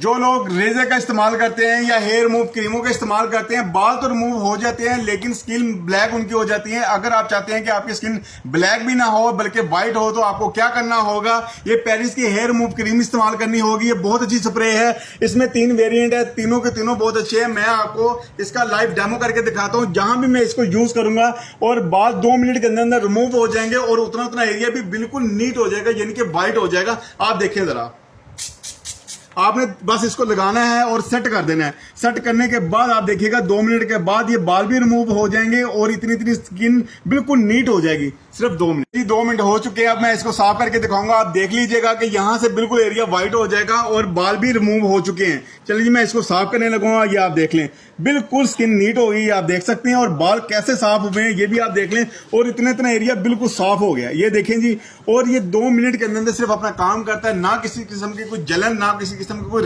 जो लोग रेजर का इस्तेमाल करते हैं या हेयर मूव क्रीमों का इस्तेमाल करते हैं, बाल तो रिमूव हो जाते हैं लेकिन स्किन ब्लैक उनकी हो जाती है। अगर आप चाहते हैं कि आपकी स्किन ब्लैक भी ना हो बल्कि व्हाइट हो, तो आपको क्या करना होगा, ये पेरिस की हेयर मूव क्रीम इस्तेमाल करनी होगी। ये बहुत अच्छी स्प्रे है, इसमें 3 वेरिएंट है, तीनों के तीनों बहुत अच्छे हैं। मैं आपको इसका लाइव डेमो करके दिखाता हूं। जहां भी मैं इसको यूज करूंगा और बाल 2 मिनट के अंदर अंदर रिमूव हो जाएंगे और उतना उतना एरिया भी बिल्कुल नीट हो जाएगा, यानी कि व्हाइट हो जाएगा। आप देखिए जरा, आपने बस इसको लगाना है और सेट कर देना है। सेट करने के बाद आप देखिएगा 2 मिनट के बाद ये बाल भी रिमूव हो जाएंगे और इतनी इतनी स्किन बिल्कुल नीट हो जाएगी, सिर्फ 2 मिनट। 2 मिनट हो चुके हैं, अब मैं इसको साफ करके दिखाऊंगा। आप देख लीजिएगा कि यहां से बिल्कुल एरिया व्हाइट हो जाएगा और बाल भी रिमूव हो चुके हैं। चलिए मैं इसको साफ करने लगूंगा। ये आप देख लें, बिल्कुल स्किन नीट हो गई, आप देख सकते हैं। और बाल कैसे साफ हुए हैं ये भी आप देख लें, और इतना इतना एरिया बिल्कुल साफ हो गया, ये देखें जी। और ये 2 मिनट के अंदर सिर्फ अपना काम करता है, ना किसी किस्म की कोई जलन, ना किसी किस्म की कोई